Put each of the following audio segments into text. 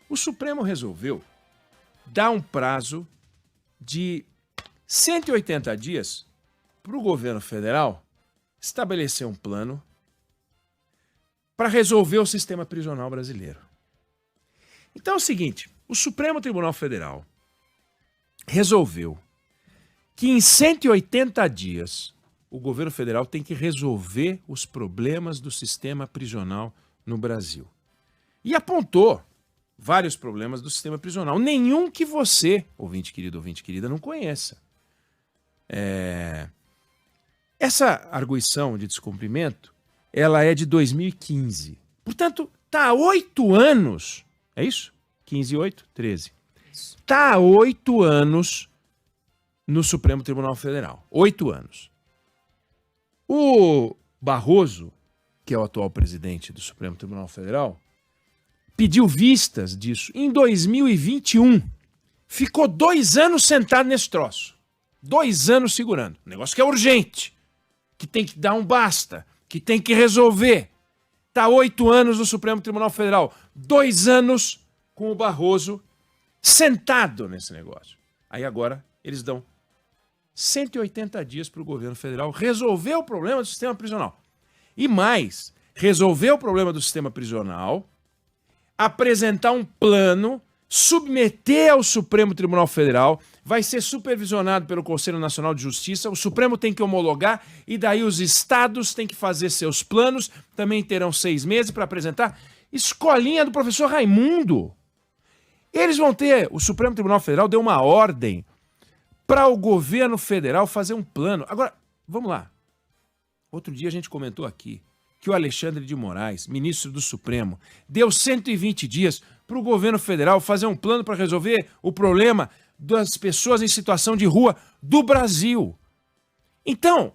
O Supremo resolveu dar um prazo de 180 dias para o governo federal estabelecer um plano para resolver o sistema prisional brasileiro. Então é o seguinte, o Supremo Tribunal Federal resolveu que em 180 dias o governo federal tem que resolver os problemas do sistema prisional no Brasil. E apontou vários problemas do sistema prisional, nenhum que você, ouvinte querido, ouvinte querida, não conheça. Essa arguição de descumprimento, ela é de 2015. Portanto, está há 8 anos, é isso? 15 e 8? 13. Está há 8 anos no Supremo Tribunal Federal. 8 anos. O Barroso, que é o atual presidente do Supremo Tribunal Federal, pediu vistas disso em 2021. Ficou 2 anos sentado nesse troço. 2 anos segurando. Um negócio que é urgente, que tem que dar um basta, que tem que resolver. Está 8 anos no Supremo Tribunal Federal. 2 anos com o Barroso sentado nesse negócio. Aí agora eles dão 180 dias para o governo federal resolver o problema do sistema prisional. E mais, resolver o problema do sistema prisional, apresentar um plano, submeter ao Supremo Tribunal Federal, vai ser supervisionado pelo Conselho Nacional de Justiça, o Supremo tem que homologar e daí os estados têm que fazer seus planos, também terão 6 meses para apresentar. Escolinha do professor Raimundo. Eles vão ter, o Supremo Tribunal Federal deu uma ordem para o governo federal fazer um plano. Agora, vamos lá. Outro dia a gente comentou aqui que o Alexandre de Moraes, ministro do Supremo, deu 120 dias para o governo federal fazer um plano para resolver o problema das pessoas em situação de rua do Brasil. Então,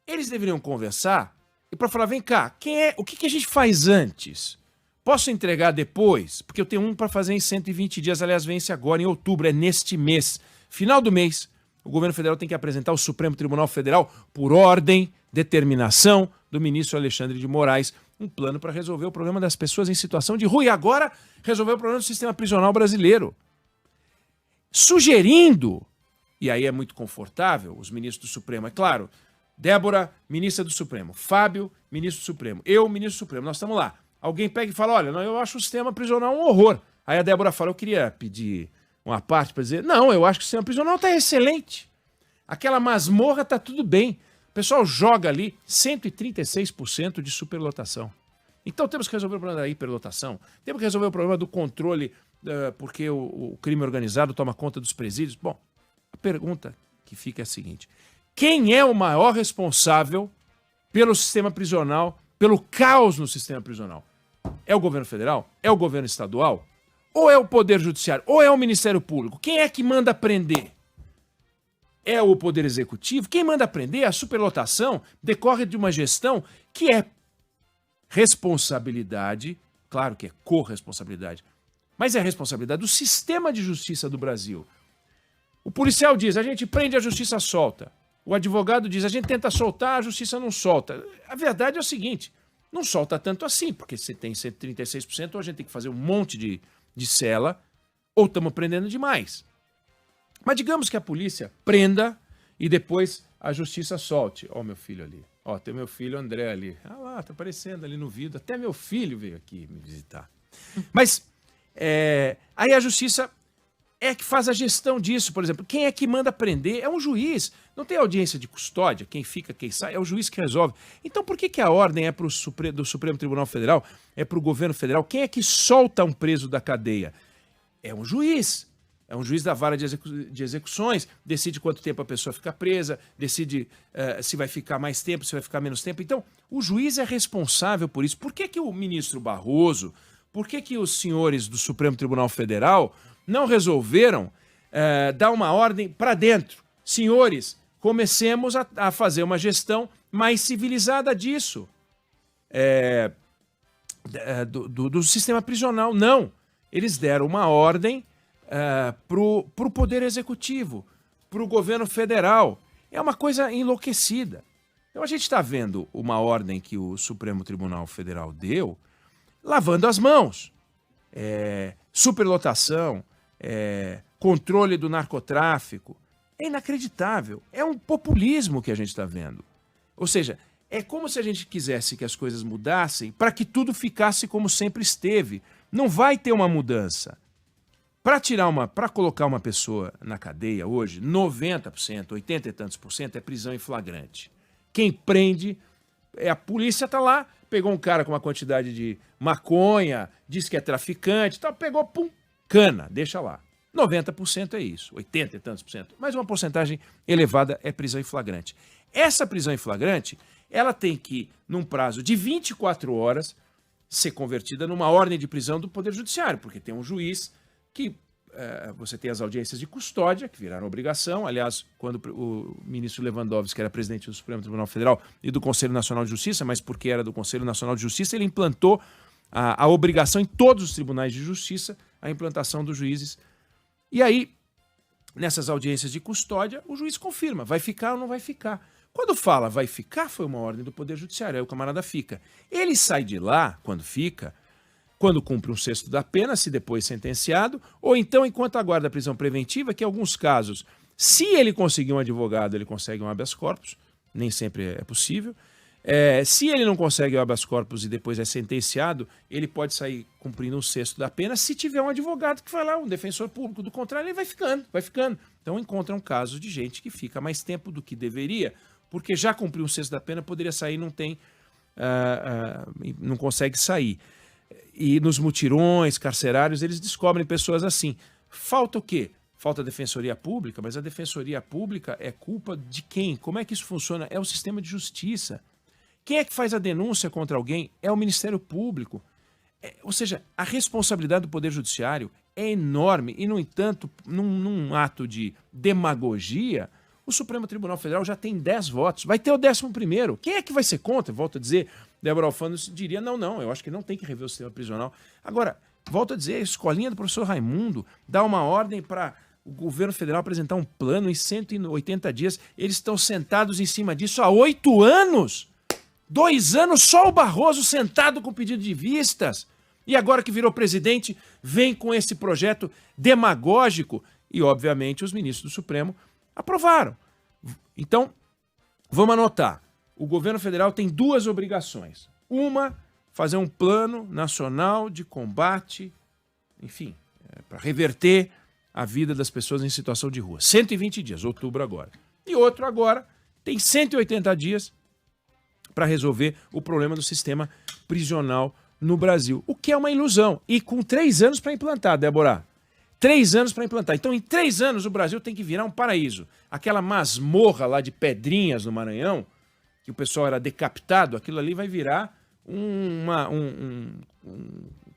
eles deveriam conversar e para falar, vem cá, o que a gente faz antes? Posso entregar depois? Porque eu tenho um para fazer em 120 dias, aliás, vence agora em outubro, é neste mês. Final do mês, o governo federal tem que apresentar ao Supremo Tribunal Federal, por ordem, determinação do ministro Alexandre de Moraes, um plano para resolver o problema das pessoas em situação de rua. E agora, resolver o problema do sistema prisional brasileiro. Sugerindo, e aí é muito confortável, os ministros do Supremo, é claro, Débora, ministra do Supremo, Fábio, ministro do Supremo, eu, ministro do Supremo, nós estamos lá. Alguém pega e fala, olha, eu acho o sistema prisional um horror. Aí a Débora fala, eu queria pedir uma parte para dizer, não, eu acho que o sistema prisional está excelente. Aquela masmorra está tudo bem. O pessoal joga ali 136% de superlotação. Então temos que resolver o problema da hiperlotação, temos que resolver o problema do controle, porque o crime organizado toma conta dos presídios. Bom, a pergunta que fica é a seguinte, quem é o maior responsável pelo sistema prisional, pelo caos no sistema prisional? É o governo federal? É o governo estadual? Ou é o Poder Judiciário? Ou é o Ministério Público? Quem é que manda prender? É o Poder Executivo? Quem manda prender? A superlotação decorre de uma gestão que é responsabilidade, claro que é corresponsabilidade, mas é a responsabilidade do sistema de justiça do Brasil. O policial diz, a gente prende, a justiça solta. O advogado diz, a gente tenta soltar, a justiça não solta. A verdade é o seguinte, não solta tanto assim, porque você tem 136%, ou a gente tem que fazer um monte de cela, ou estamos prendendo demais. Mas digamos que a polícia prenda e depois a justiça solte. Ó, meu filho ali. Ó, tem meu filho André ali. Ah lá, tá aparecendo ali no vídeo. Até meu filho veio aqui me visitar. Mas aí a justiça é que faz a gestão disso, por exemplo. Quem é que manda prender? É um juiz. Não tem audiência de custódia, quem fica, quem sai, é o juiz que resolve. Então por que a ordem é do Supremo Tribunal Federal, é para o governo federal? Quem é que solta um preso da cadeia? É um juiz. É um juiz da vara de execuções, decide quanto tempo a pessoa fica presa, decide se vai ficar mais tempo, se vai ficar menos tempo. Então, o juiz é responsável por isso. Por que o ministro Barroso, por que os senhores do Supremo Tribunal Federal não resolveram dar uma ordem para dentro? Senhores, comecemos a fazer uma gestão mais civilizada disso, do sistema prisional. Não, eles deram uma ordem para o Poder Executivo, para o governo federal. É uma coisa enlouquecida. Então a gente está vendo uma ordem que o Supremo Tribunal Federal deu, lavando as mãos, superlotação, controle do narcotráfico. É inacreditável. É um populismo que a gente está vendo. Ou seja, é como se a gente quisesse que as coisas mudassem para que tudo ficasse como sempre esteve. Não vai ter uma mudança. Para colocar uma pessoa na cadeia hoje, 90%, 80 e tantos por cento é prisão em flagrante. Quem prende, a polícia está lá, pegou um cara com uma quantidade de maconha, diz que é traficante, tal, pegou, pum, cana, deixa lá. 90% é isso, 80 e tantos por cento. Mas uma porcentagem elevada é prisão em flagrante. Essa prisão em flagrante, ela tem que, num prazo de 24 horas, ser convertida numa ordem de prisão do Poder Judiciário, porque tem um juiz que você tem as audiências de custódia, que viraram obrigação. Aliás, quando o ministro Lewandowski, que era presidente do Supremo Tribunal Federal e do Conselho Nacional de Justiça, mas porque era do Conselho Nacional de Justiça, ele implantou a obrigação em todos os tribunais de justiça, a implantação dos juízes. E aí, nessas audiências de custódia, o juiz confirma, vai ficar ou não vai ficar. Quando fala vai ficar, foi uma ordem do Poder Judiciário, aí o camarada fica. Ele sai de lá, quando fica, quando cumpre um sexto da pena, se depois sentenciado, ou então enquanto aguarda a prisão preventiva, que em alguns casos, se ele conseguir um advogado, ele consegue um habeas corpus, nem sempre é possível. Se ele não consegue o habeas corpus e depois é sentenciado, ele pode sair cumprindo um sexto da pena se tiver um advogado que vai lá, um defensor público. Do contrário, ele vai ficando. Então encontra um caso de gente que fica mais tempo do que deveria, porque já cumpriu um sexto da pena, poderia sair, não consegue sair. E nos mutirões carcerários, eles descobrem pessoas assim. Falta o quê? Falta a defensoria pública, mas a defensoria pública é culpa de quem? Como é que isso funciona? É o sistema de justiça. Quem é que faz a denúncia contra alguém? É o Ministério Público. Ou seja, a responsabilidade do Poder Judiciário é enorme e, no entanto, num ato de demagogia, o Supremo Tribunal Federal já tem 10 votos. Vai ter o 11º. Quem é que vai ser contra? Volto a dizer, Débora Alfano diria, não, eu acho que não tem que rever o sistema prisional. Agora, volto a dizer, a escolinha do professor Raimundo dá uma ordem para o governo federal apresentar um plano em 180 dias. Eles estão sentados em cima disso há 8 anos. 2 anos só o Barroso sentado com pedido de vistas. E agora que virou presidente, vem com esse projeto demagógico. E, obviamente, os ministros do Supremo aprovaram. Então, vamos anotar. O governo federal tem 2 obrigações. Uma, fazer um plano nacional de combate, enfim, para reverter a vida das pessoas em situação de rua. 120 dias, outubro agora. E outro agora, tem 180 dias para resolver o problema do sistema prisional no Brasil. O que é uma ilusão. E com 3 anos para implantar, Débora. 3 anos para implantar. Então, em 3 anos, o Brasil tem que virar um paraíso. Aquela masmorra lá de Pedrinhas, no Maranhão, que o pessoal era decapitado, aquilo ali vai virar como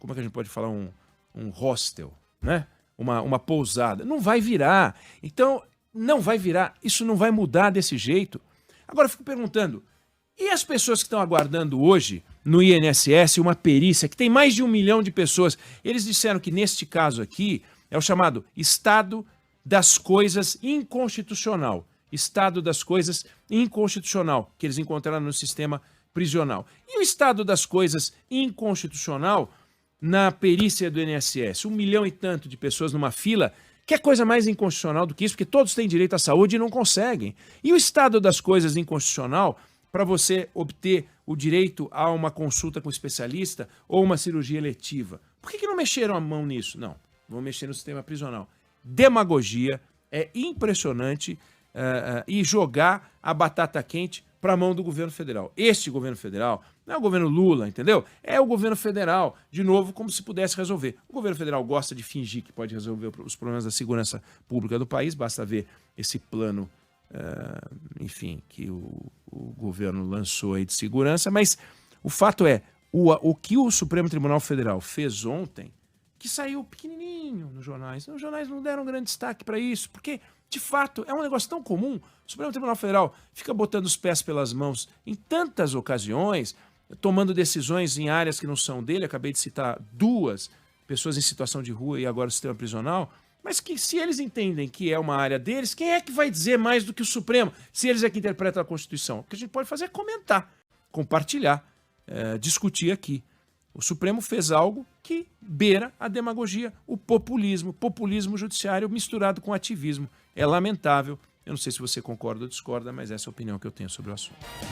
é que a gente pode falar? Um hostel, né? Uma pousada. Não vai virar. Então, não vai virar. Isso não vai mudar desse jeito. Agora, eu fico perguntando, e as pessoas que estão aguardando hoje no INSS uma perícia, que tem mais de 1 milhão de pessoas, eles disseram que neste caso aqui é o chamado estado das coisas inconstitucional. Estado das coisas inconstitucional, que eles encontraram no sistema prisional. E o estado das coisas inconstitucional na perícia do INSS? 1 milhão e tanto de pessoas numa fila. Que coisa mais inconstitucional do que isso? Porque todos têm direito à saúde e não conseguem. E o estado das coisas inconstitucional para você obter o direito a uma consulta com especialista ou uma cirurgia eletiva? Por que não mexeram a mão nisso? Não, vão mexer no sistema prisional. Demagogia, é impressionante e jogar a batata quente para a mão do governo federal. Este governo federal não é o governo Lula, entendeu? É o governo federal, de novo, como se pudesse resolver. O governo federal gosta de fingir que pode resolver os problemas da segurança pública do país, basta ver esse plano, enfim, que o governo lançou aí de segurança, mas o fato é, o que o Supremo Tribunal Federal fez ontem, que saiu pequenininho nos jornais não deram grande destaque para isso, porque, de fato, é um negócio tão comum. O Supremo Tribunal Federal fica botando os pés pelas mãos em tantas ocasiões, tomando decisões em áreas que não são dele. Acabei de citar 2 pessoas em situação de rua e agora o sistema prisional, mas que se eles entendem que é uma área deles, quem é que vai dizer mais do que o Supremo, se eles é que interpretam a Constituição? O que a gente pode fazer é comentar, compartilhar, discutir aqui. O Supremo fez algo que beira a demagogia, o populismo judiciário misturado com ativismo. É lamentável. Eu não sei se você concorda ou discorda, mas essa é a opinião que eu tenho sobre o assunto.